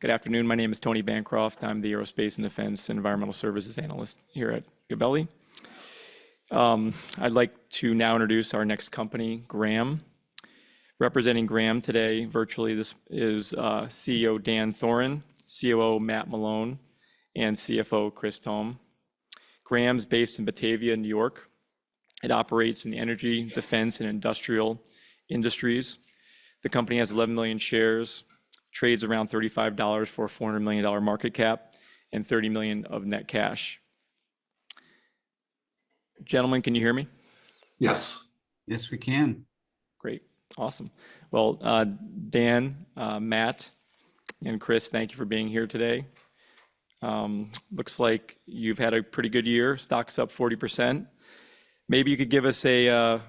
Good afternoon. My name is Tony Bancroft. I'm the Aerospace and Defense and Environmental Services Analyst here at Gabelli. I'd like to now introduce our next company, Graham. Representing Graham today virtually, this is CEO Dan Thoren, COO Matt Malone, and CFO Chris Thome. Graham's based in Batavia, New York. It operates in the energy, defense, and industrial industries. The company has 11 million shares, trades around $35 for a $400 million market cap, and $30 million of net cash. Gentlemen, can you hear me? Yes. Yes, we can. Great. Awesome. Well, Dan, Matt, and Chris, thank you for being here today. Looks like you've had a pretty good year. Stock's up 40%. Maybe you could give us a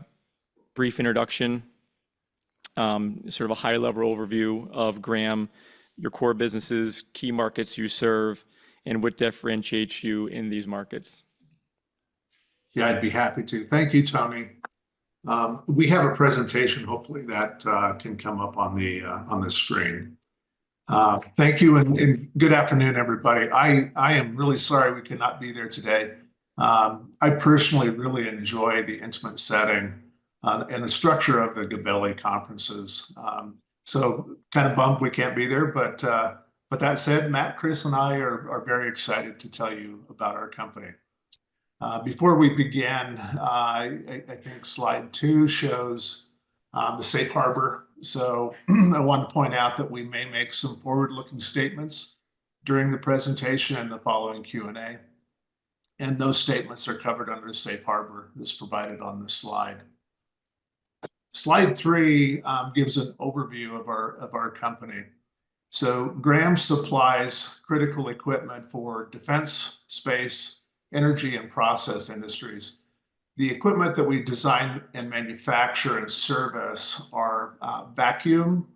brief introduction, sort of a high-level overview of Graham, your core businesses, key markets you serve, and what differentiates you in these markets. Yeah, I'd be happy to. Thank you, Tony. We have a presentation, hopefully, that can come up on the screen. Thank you, and good afternoon, everybody. I am really sorry we could not be there today. I personally really enjoy the intimate setting and the structure of the Gabelli conferences. So kind of bummed we can't be there, but that said, Matt, Chris, and I are very excited to tell you about our company. Before we begin, I think slide 2 shows the safe harbor. So I want to point out that we may make some forward-looking statements during the presentation and the following Q&A. And those statements are covered under the safe harbor that's provided on this slide. Slide 3 gives an overview of our company. So Graham supplies critical equipment for defense, space, energy, and process industries. The equipment that we design and manufacture and service are vacuum,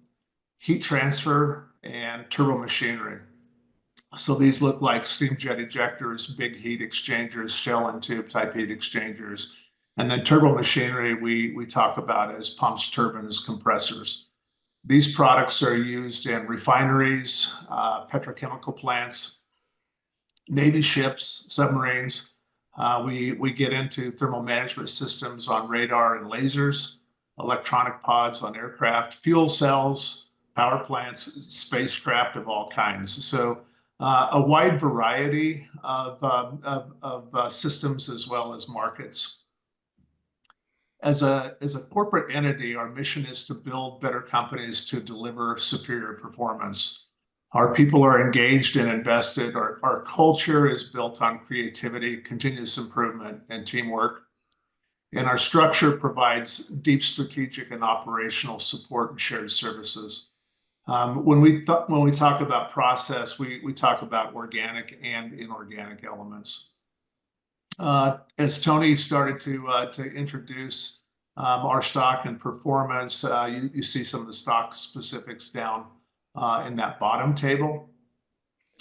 heat transfer, and turbo machinery. So these look like steam jet ejectors, big heat exchangers, shell and tube type heat exchangers. And then turbo machinery we talk about as pumps, turbines, compressors. These products are used in refineries, petrochemical plants, Navy ships, submarines. We get into thermal management systems on radar and lasers, electronic pods on aircraft, fuel cells, power plants, spacecraft of all kinds. So a wide variety of systems as well as markets. As a corporate entity, our mission is to build better companies to deliver superior performance. Our people are engaged and invested. Our culture is built on creativity, continuous improvement, and teamwork. And our structure provides deep strategic and operational support and shared services. When we talk about process, we talk about organic and inorganic elements. As Tony started to introduce our stock and performance, you see some of the stock specifics down in that bottom table.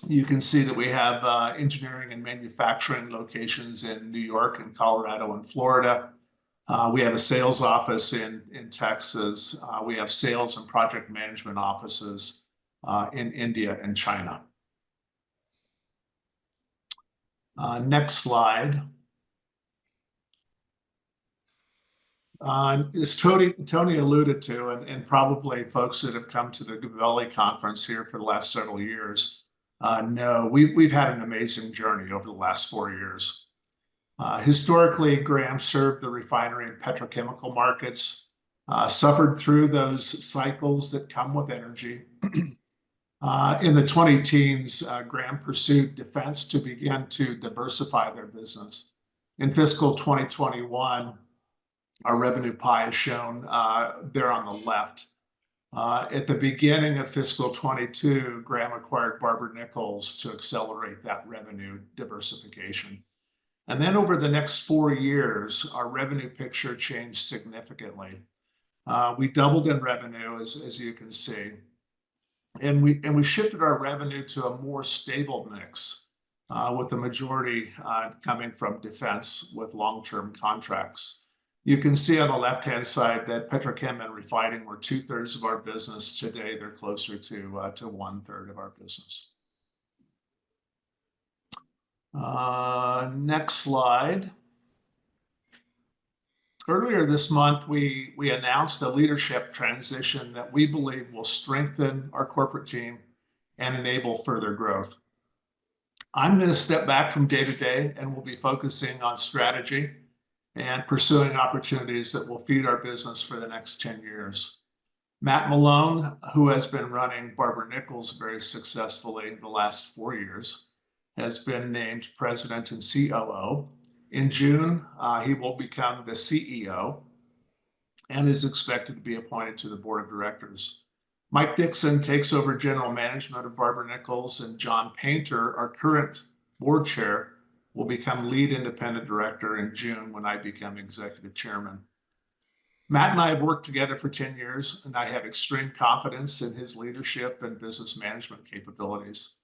You can see that we have engineering and manufacturing locations in New York and Colorado and Florida. We have a sales office in Texas. We have sales and project management offices in India and China. Next slide. As Tony alluded to, and probably folks that have come to the Gabelli conference here for the last several years know, we've had an amazing journey over the last 4 years. Historically, Graham served the refinery and petrochemical markets, suffered through those cycles that come with energy. In the 20-teens, Graham pursued defense to begin to diversify their business. In fiscal 2021, our revenue pie is shown there on the left. At the beginning of fiscal 22, Graham acquired Barber-Nichols to accelerate that revenue diversification. And then over the next 4 years, our revenue picture changed significantly. We doubled in revenue, as you can see. And we shifted our revenue to a more stable mix, with the majority coming from defense with long-term contracts. You can see on the left-hand side that petrochem and refining were 2/3 of our business. Today, they're closer to 1/3 of our business. Next slide. Earlier this month, we announced a leadership transition that we believe will strengthen our corporate team and enable further growth. I'm going to step back from day to day and will be focusing on strategy and pursuing opportunities that will feed our business for the next 10 years. Matt Malone, who has been running Barber-Nichols very successfully the last 4 years, has been named President and COO. In June, he will become the CEO and is expected to be appointed to the board of directors. Mike Dixon takes over general management of Barber-Nichols, and John Painter, our current board chair, will become lead independent director in June when I become executive chairman. Matt and I have worked together for 10 years, and I have extreme confidence in his leadership and business management capabilities.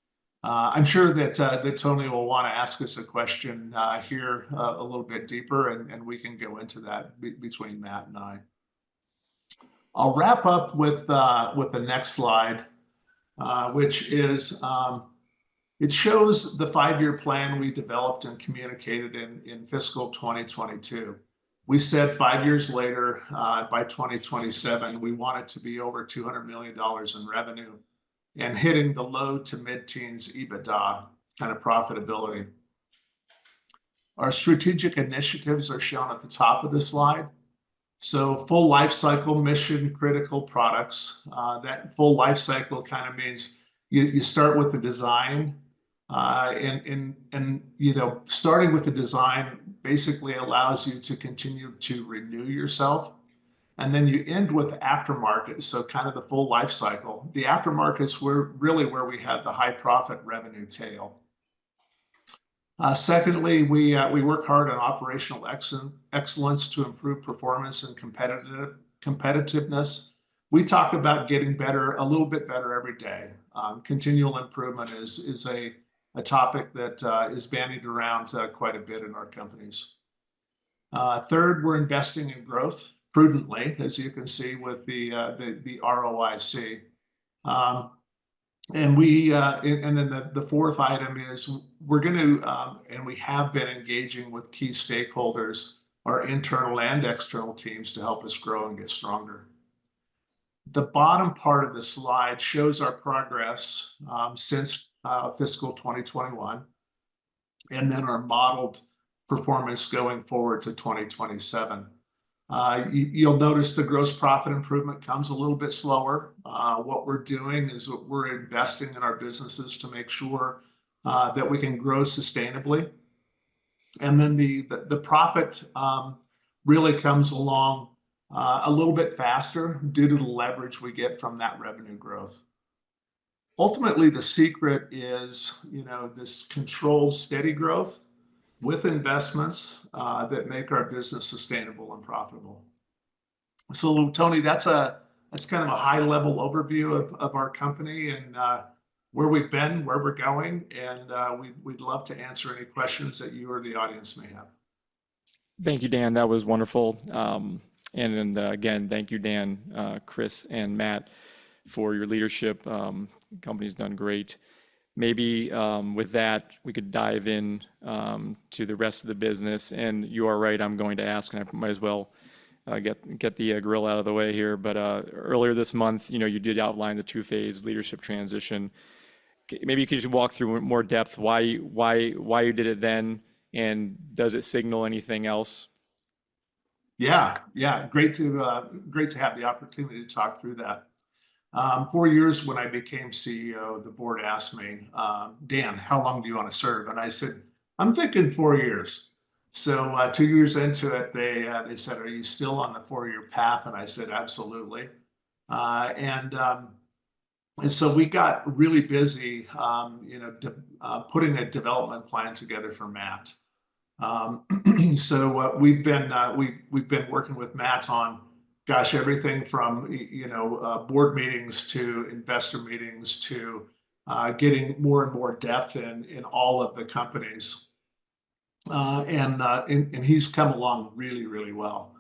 I'm sure that Thome will want to ask us a question here a little bit deeper, and we can go into that between Matt and I. I'll wrap up with the next slide, which is it shows the 5-year plan we developed and communicated in fiscal 2022. We said 5 years later, by 2027, we wanted to be over $200 million in revenue and hitting the low to mid-teens EBITDA kind of profitability. Our strategic initiatives are shown at the top of the slide. So full life cycle mission critical products. That full life cycle kind of means you start with the design, and starting with the design basically allows you to continue to renew yourself. And then you end with aftermarket, so kind of the full life cycle. The aftermarkets were really where we had the high profit revenue tail. Secondly, we work hard on operational excellence to improve performance and competitiveness. We talk about getting better, a little bit better every day. Continual improvement is a topic that is bandied around quite a bit in our companies. Third, we're investing in growth prudently, as you can see with the ROIC. And then the fourth item is we're going to, and we have been engaging with key stakeholders, our internal and external teams, to help us grow and get stronger. The bottom part of the slide shows our progress since fiscal 2021, and then our modeled performance going forward to 2027. You'll notice the gross profit improvement comes a little bit slower. What we're doing is we're investing in our businesses to make sure that we can grow sustainably. And then the profit really comes along a little bit faster due to the leverage we get from that revenue growth. Ultimately, the secret is, this controlled, steady growth with investments that make our business sustainable and profitable. So, Tony, that's kind of a high-level overview of our company and where we've been, where we're going, and we'd love to answer any questions that you or the audience may have. Thank you, Dan. That was wonderful. And again, thank you, Dan, Chris, and Matt, for your leadership. Company's done great. Maybe with that, we could dive in to the rest of the business. And you are right, I'm going to ask, and I might as well get the grill out of the way here. But earlier this month, you did outline the two-phase leadership transition. Maybe you could just walk through more depth why you did it then, and does it signal anything else? Yeah, great to have the opportunity to talk through that. 4 years when I became CEO, the board asked me, Dan, how long do you want to serve? And I said, I'm thinking 4 years. So 2 years into it, they said, are you still on the 4-year path? And I said, absolutely. And so we got really busy, putting a development plan together for Matt. So we've been working with Matt on, everything from board meetings to investor meetings to getting more and more depth in all of the companies, and he's come along really, really well.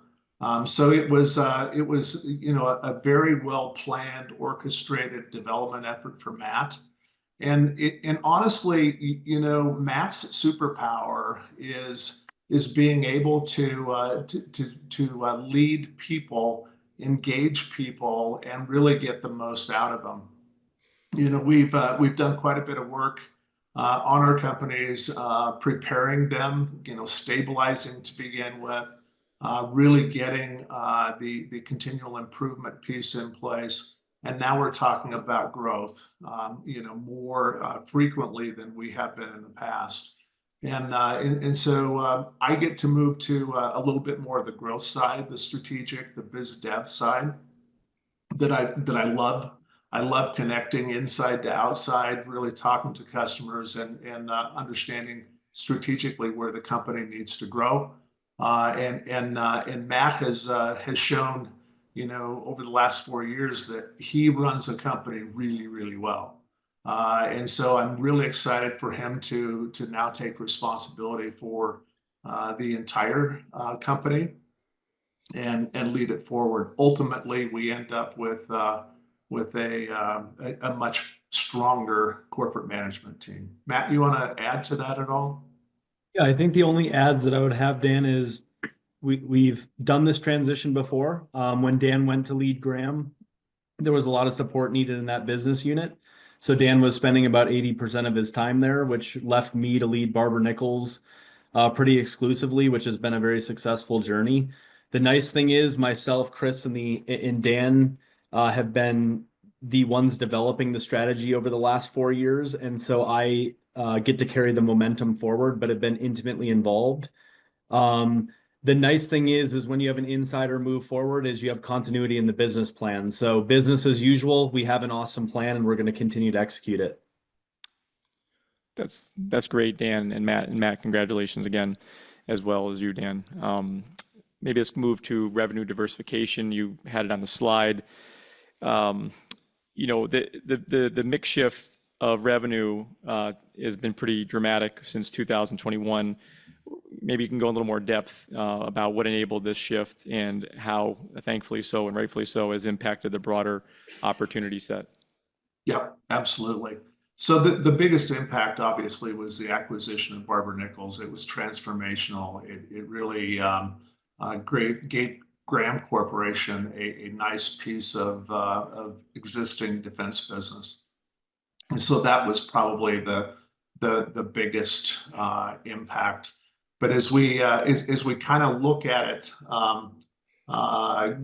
So it was a very well planned, orchestrated development effort for Matt. And honestly, Matt's superpower is being able to lead people, engage people, and really get the most out of them. We've done quite a bit of work on our companies, preparing them, stabilizing to begin with, really getting the continual improvement piece in place. And now we're talking about growth, more frequently than we have been in the past. And so I get to move to a little bit more of the growth side, the strategic, the biz dev side that I love. I love connecting inside to outside, really talking to customers and understanding strategically where the company needs to grow. And Matt has shown, over the last 4 years that he runs a company really, really well. And so I'm really excited for him to now take responsibility for the entire company and lead it forward. Ultimately, we end up with a much stronger corporate management team. Matt, you want to add to that at all? Yeah, I think the only ads that I would have, Dan, is we've done this transition before. When Dan went to lead Graham, there was a lot of support needed in that business unit. So Dan was spending about 80% of his time there, which left me to lead Barber-Nichols pretty exclusively, which has been a very successful journey. The nice thing is myself, Chris, and Dan have been the ones developing the strategy over the last 4 years. And so I get to carry the momentum forward, but have been intimately involved. The nice thing is when you have an insider move forward is you have continuity in the business plan. So business as usual, we have an awesome plan and we're going to continue to execute it. That's great, Dan and Matt. And Matt, congratulations again, as well as you, Dan. Maybe let's move to revenue diversification. You had it on the slide. The mix shift of revenue has been pretty dramatic since 2021. Maybe you can go in a little more depth about what enabled this shift and how, thankfully so and rightfully so, has impacted the broader opportunity set. Yeah, absolutely. So the biggest impact, obviously, was the acquisition of Barber-Nichols. It was transformational. It really gave Graham Corporation a nice piece of existing defense business. And so that was probably the biggest impact. But as we kind of look at it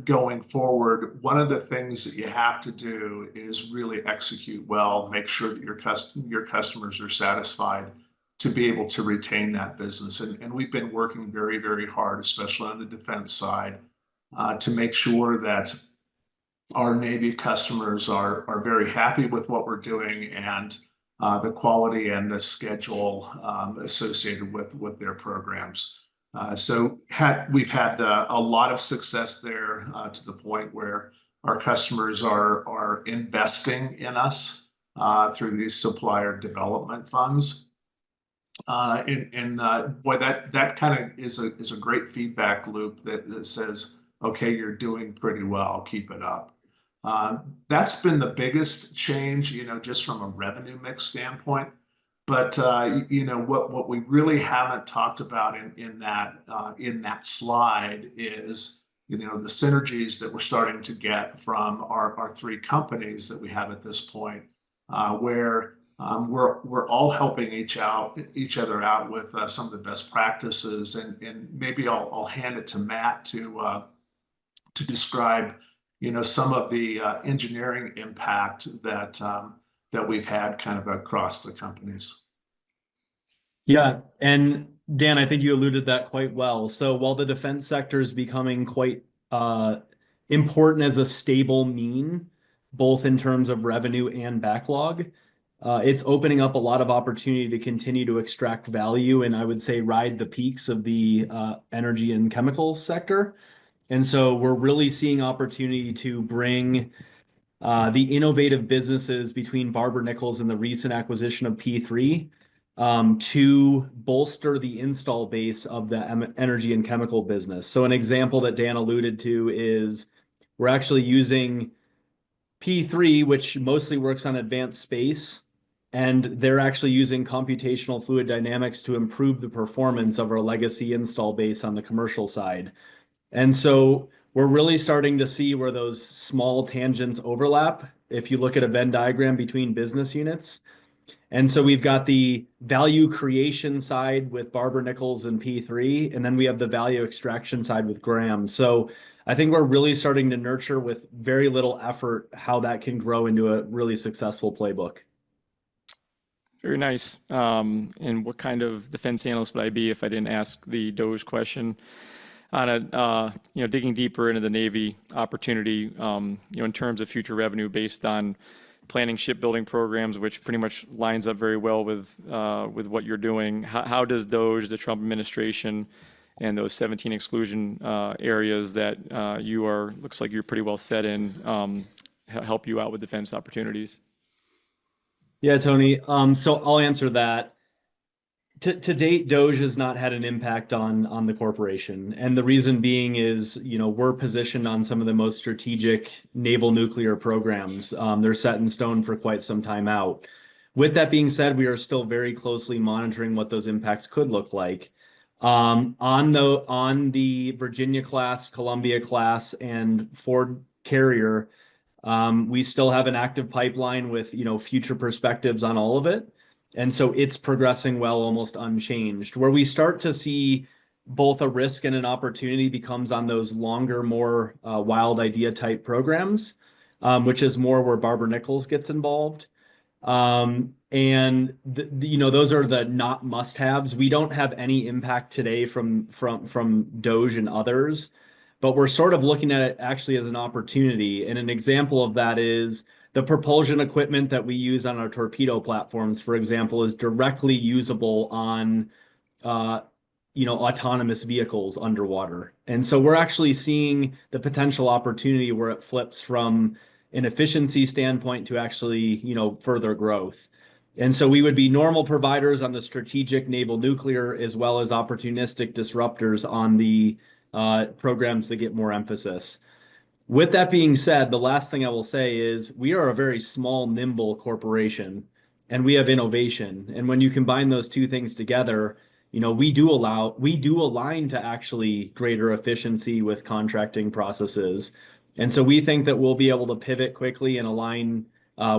going forward, one of the things that you have to do is really execute well, make sure that your customers are satisfied to be able to retain that business. And we've been working very, very hard, especially on the defense side, to make sure that our Navy customers are very happy with what we're doing and the quality and the schedule associated with their programs. So we've had a lot of success there to the point where our customers are investing in us through these supplier development funds. Boy, that kind of is a great feedback loop that says, okay, you're doing pretty well, keep it up. That's been the biggest change, just from a revenue mix standpoint. But what we really haven't talked about in that slide is the synergies that we're starting to get from our three companies that we have at this point, where we're all helping each other out with some of the best practices, and maybe I'll hand it to Matt to describe some of the engineering impact that we've had kind of across the companies. Yeah, and Dan, I think you alluded that quite well. So while the defense sector is becoming quite important as a stable mean, both in terms of revenue and backlog, it's opening up a lot of opportunity to continue to extract value and I would say ride the peaks of the energy and chemical sector. And so we're really seeing opportunity to bring the innovative businesses between Barber-Nichols and the recent acquisition of P3 to bolster the install base of the energy and chemical business. So an example that Dan alluded to is we're actually using P3, which mostly works on advanced space, and they're actually using computational fluid dynamics to improve the performance of our legacy install base on the commercial side. And so we're really starting to see where those small tangents overlap if you look at a Venn diagram between business units. And so we've got the value creation side with Barber-Nichols and P3, and then we have the value extraction side with Graham. So I think we're really starting to nurture with very little effort how that can grow into a really successful playbook. Very nice. And what kind of defense analyst would I be if I didn't ask the Doge question on a, digging deeper into the Navy opportunity, in terms of future revenue based on planning shipbuilding programs, which pretty much lines up very well with what you're doing. How does Doge, the Trump administration, and those 17 exclusion areas that looks like you're pretty well set in, help you out with defense opportunities? Yeah, Tony. So I'll answer that. To date, Doge has not had an impact on the corporation. And the reason being is, we're positioned on some of the most strategic naval nuclear programs. They're set in stone for quite some time out. With that being said, we are still very closely monitoring what those impacts could look like. On the Virginia class, Columbia class, and Ford Carrier, we still have an active pipeline with, future perspectives on all of it. And so it's progressing well, almost unchanged. Where we start to see both a risk and an opportunity becomes on those longer, more wild idea type programs, which is more where Barber-Nichols gets involved. And those are the not must-haves. We don't have any impact today from Doge and others, but we're sort of looking at it actually as an opportunity. And an example of that is the propulsion equipment that we use on our torpedo platforms, for example, is directly usable on autonomous vehicles underwater. And so we're actually seeing the potential opportunity where it flips from an efficiency standpoint to actually, further growth. And so we would be normal providers on the strategic naval nuclear as well as opportunistic disruptors on the programs that get more emphasis. With that being said, the last thing I will say is we are a very small, nimble corporation, and we have innovation. And when you combine those two things together, we do align to actually greater efficiency with contracting processes. And so we think that we'll be able to pivot quickly and align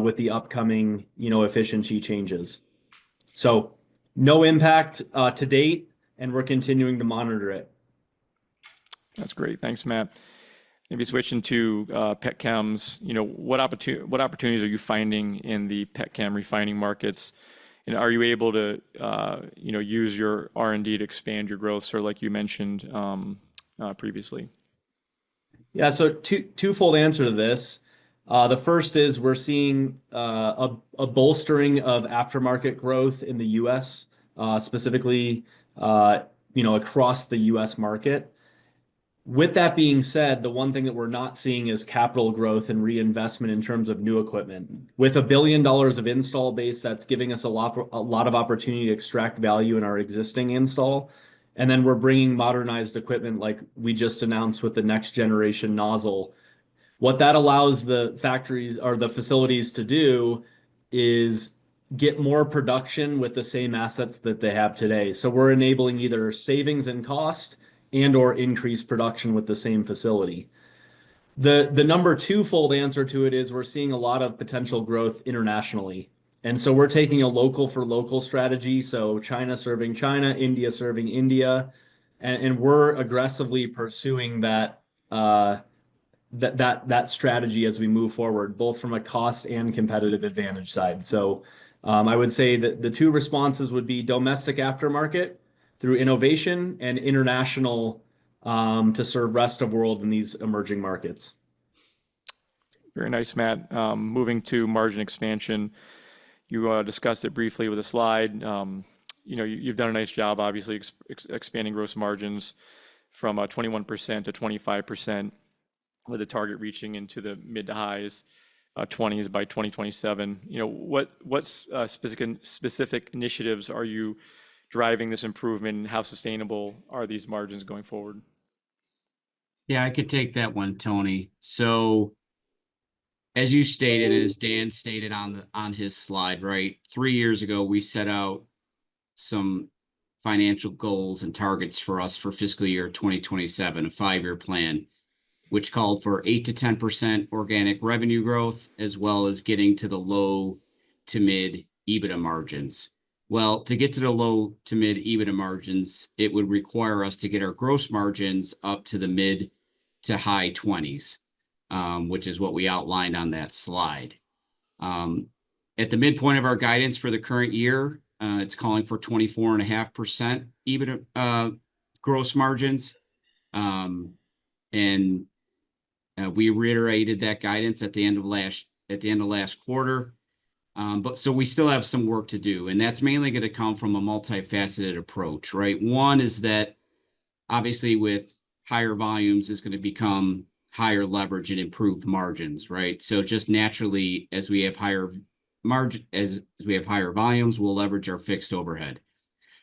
with the upcoming, efficiency changes. So no impact to date, and we're continuing to monitor it. That's great. Thanks, Matt. Maybe switching to petchems, what opportunities are you finding in the petchem refining markets? And are you able to, use your R&D to expand your growth, sort of like you mentioned previously? Yeah, so twofold answer to this. The first is we're seeing a bolstering of aftermarket growth in the U.S., specifically, across the U.S. market. With that being said, the one thing that we're not seeing is capital growth and reinvestment in terms of new equipment. With $1 billion of install base, that's giving us a lot of opportunity to extract value in our existing install. And then we're bringing modernized equipment like we just announced with the next generation nozzle. What that allows the factories or the facilities to do is get more production with the same assets that they have today. So we're enabling either savings in cost and or increased production with the same facility. The number twofold answer to it is we're seeing a lot of potential growth internationally. And so we're taking a local for local strategy. So China serving China, India serving India, and we're aggressively pursuing that strategy as we move forward, both from a cost and competitive advantage side. So I would say that the two responses would be domestic aftermarket through innovation and international to serve rest of world in these emerging markets. Very nice, Matt. Moving to margin expansion, you discussed it briefly with a slide. You've done a nice job, obviously, expanding gross margins from 21% to 25%, with the target reaching into the mid to highs 20s by 2027. What specific initiatives are you driving this improvement, and how sustainable are these margins going forward? Yeah, I could take that one, Tony. So as you stated, and as Dan stated on his slide, right? 3 years ago, we set out some financial goals and targets for us for fiscal year 2027, a 5-year plan, which called for 8 to 10% organic revenue growth, as well as getting to the low to mid EBITDA margins. Well, to get to the low to mid EBITDA margins, it would require us to get our gross margins up to the mid to high 20s, which is what we outlined on that slide. At the midpoint of our guidance for the current year, it's calling for 24.5% EBITDA gross margins. And we reiterated that guidance at the end of last quarter. But so we still have some work to do, and that's mainly going to come from a multifaceted approach, right? One is that obviously with higher volumes is going to become higher leverage and improved margins, right? So just naturally, as we have higher volumes, we'll leverage our fixed overhead.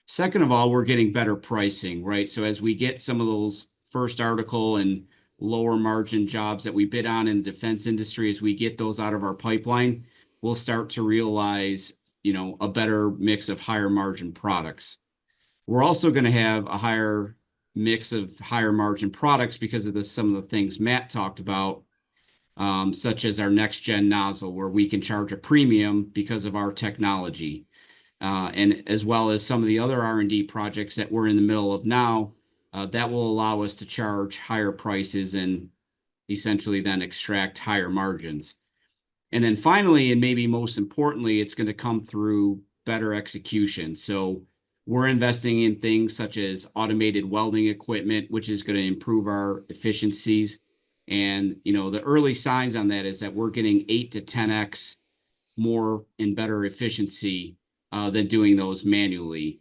Second of all, we're getting better pricing, right? So as we get some of those first article and lower margin jobs that we bid on in the defense industry, as we get those out of our pipeline, we'll start to realize, a better mix of higher margin products. We're also going to have a higher mix of higher margin products because of some of the things Matt talked about, such as our next gen nozzle, where we can charge a premium because of our technology, and as well as some of the other R&D projects that we're in the middle of now, that will allow us to charge higher prices and essentially then extract higher margins. And then finally, and maybe most importantly, it's going to come through better execution. So we're investing in things such as automated welding equipment, which is going to improve our efficiencies. And, the early signs on that is that we're getting 8 to 10x more and better efficiency than doing those manually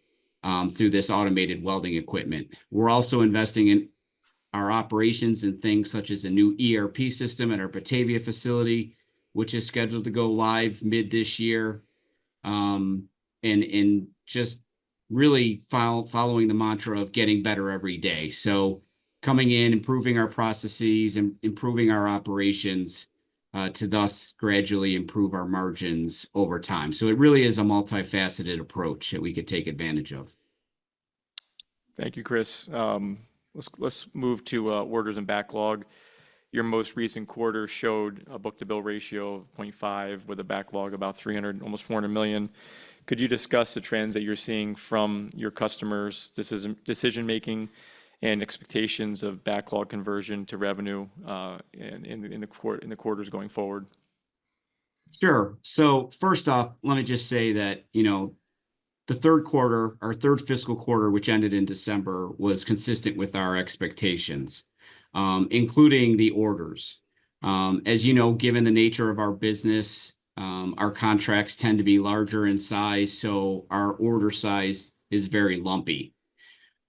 through this automated welding equipment. We're also investing in our operations and things such as a new ERP system at our Batavia facility, which is scheduled to go live mid this year. And just really following the mantra of getting better every day. So coming in, improving our processes and improving our operations to thus gradually improve our margins over time. So it really is a multifaceted approach that we could take advantage of. Thank you, Chris. Let's move to orders and backlog. Your most recent quarter showed a book-to-bill ratio of 0.5 with a backlog about almost $400 million. Could you discuss the trends that you're seeing from your customers' decision-making and expectations of backlog conversion to revenue in the quarters going forward? Sure. So first off, let me just say that, the third quarter, our third fiscal quarter, which ended in December, was consistent with our expectations, including the orders. As you know, given the nature of our business, our contracts tend to be larger in size, so our order size is very lumpy.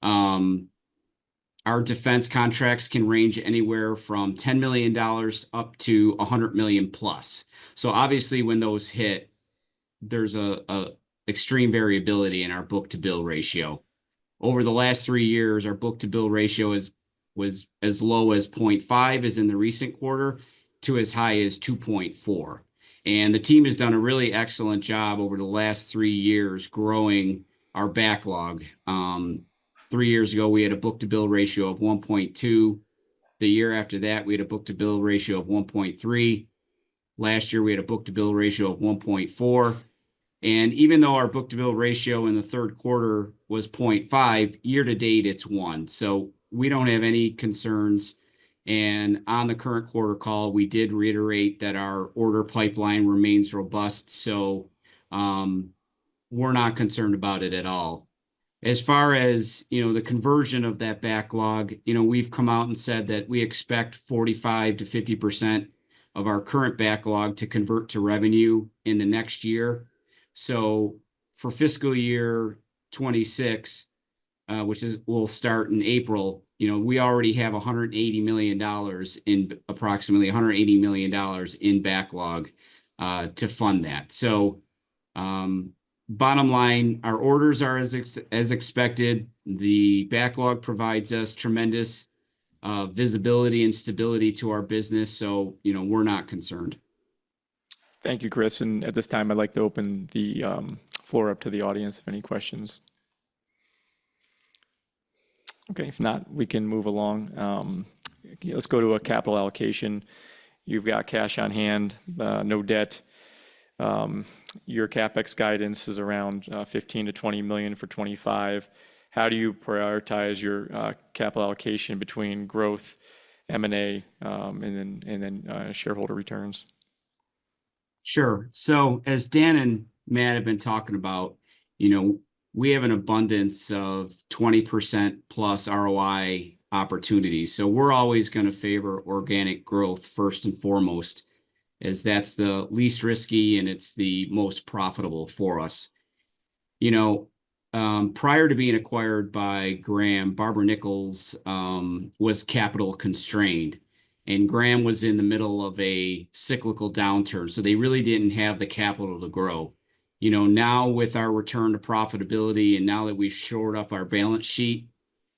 Our defense contracts can range anywhere from $10 million up to $100 million plus. So obviously, when those hit, there's a extreme variability in our book-to-bill ratio. Over the last 3 years, our book-to-bill ratio was as low as 0.5 as in the recent quarter to as high as 2.4. And the team has done a really excellent job over the last 3 years growing our backlog. 3 years ago, we had a book-to-bill ratio of 1.2. The year after that, we had a book-to-bill ratio of 1.3. Last year, we had a book-to-bill ratio of 1.4. And even though our book-to-bill ratio in the third quarter was 0.5, year to date, it's 1. So we don't have any concerns. And on the current quarter call, we did reiterate that our order pipeline remains robust. So we're not concerned about it at all. As far as, the conversion of that backlog, we've come out and said that we expect 45 to 50% of our current backlog to convert to revenue in the next year. So for fiscal year 26, which will start in April, we already have $180 million in approximately $180 million in backlog to fund that. So bottom line, our orders are as expected. The backlog provides us tremendous visibility and stability to our business. So, we're not concerned. Thank you, Chris. And at this time, I'd like to open the floor up to the audience if any questions. Okay, if not, we can move along. Let's go to a capital allocation. You've got cash on hand, no debt. Your CapEx guidance is around 15 to 20 million for 25. How do you prioritize your capital allocation between growth, M&A, and then shareholder returns? Sure. So as Dan and Matt have been talking about, we have an abundance of 20% plus ROI opportunities. So we're always going to favor organic growth first and foremost, as that's the least risky and it's the most profitable for us. Prior to being acquired by Graham, Barber-Nichols was capital constrained, and Graham was in the middle of a cyclical downturn. So they really didn't have the capital to grow. Now with our return to profitability and now that we've shored up our balance sheet,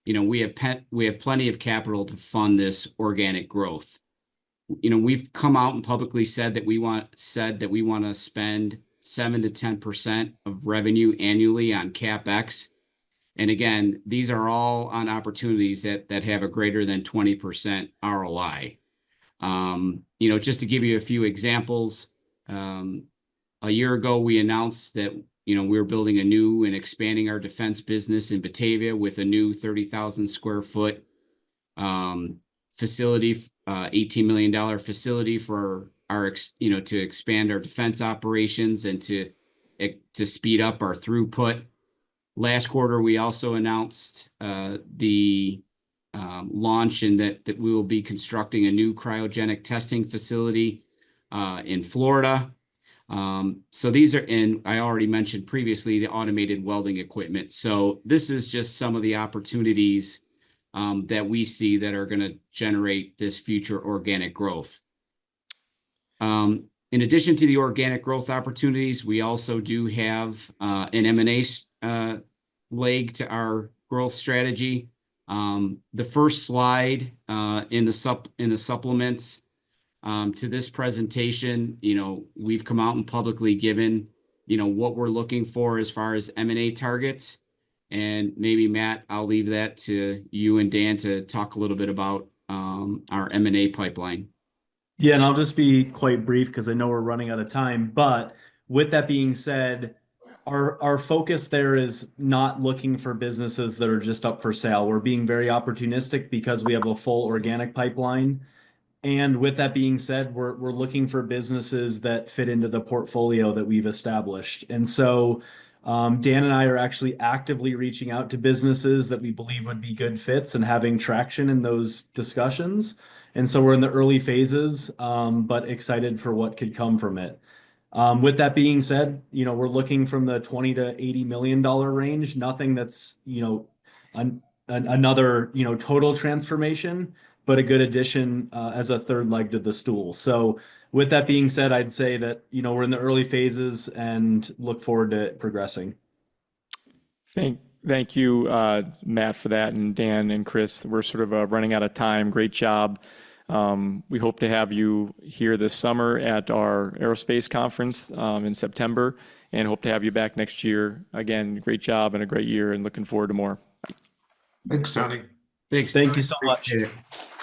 we have plenty of capital to fund this organic growth. We've come out and publicly said that we want to spend 7 to 10% of revenue annually on CapEx. And again, these are all on opportunities that have a greater than 20% ROI. Just to give you a few examples, a year ago, we announced that, we were building a new and expanding our defense business in Batavia with a new 30,000 square foot facility, $18 million facility for our, to expand our defense operations and to speed up our throughput. Last quarter, we also announced the launch and that we will be constructing a new cryogenic testing facility in Florida. So these are, and I already mentioned previously, the automated welding equipment. So this is just some of the opportunities that we see that are going to generate this future organic growth. In addition to the organic growth opportunities, we also do have an M&A leg to our growth strategy. The first slide in the supplements to this presentation, we've come out and publicly given, what we're looking for as far as M&A targets. And maybe Matt, I'll leave that to you and Dan to talk a little bit about our M&A pipeline. Yeah, and I'll just be quite brief because I know we're running out of time. But with that being said, our focus there is not looking for businesses that are just up for sale. We're being very opportunistic because we have a full organic pipeline. And with that being said, we're looking for businesses that fit into the portfolio that we've established. And so Dan and I are actually actively reaching out to businesses that we believe would be good fits and having traction in those discussions. And so we're in the early phases, but excited for what could come from it. With that being said, we're looking from the $20 to $80 million range, nothing that's, another, total transformation, but a good addition as a third leg to the stool. So with that being said, I'd say that, we're in the early phases and look forward to it progressing. Thank you, Matt, for that, and Dan and Chris. We're sort of running out of time. Great job. We hope to have you here this summer at our aerospace conference in September, and hope to have you back next year. Again, great job and a great year, and looking forward to more. Thanks, Tony. Thanks. Thank you so much. Appreciate it.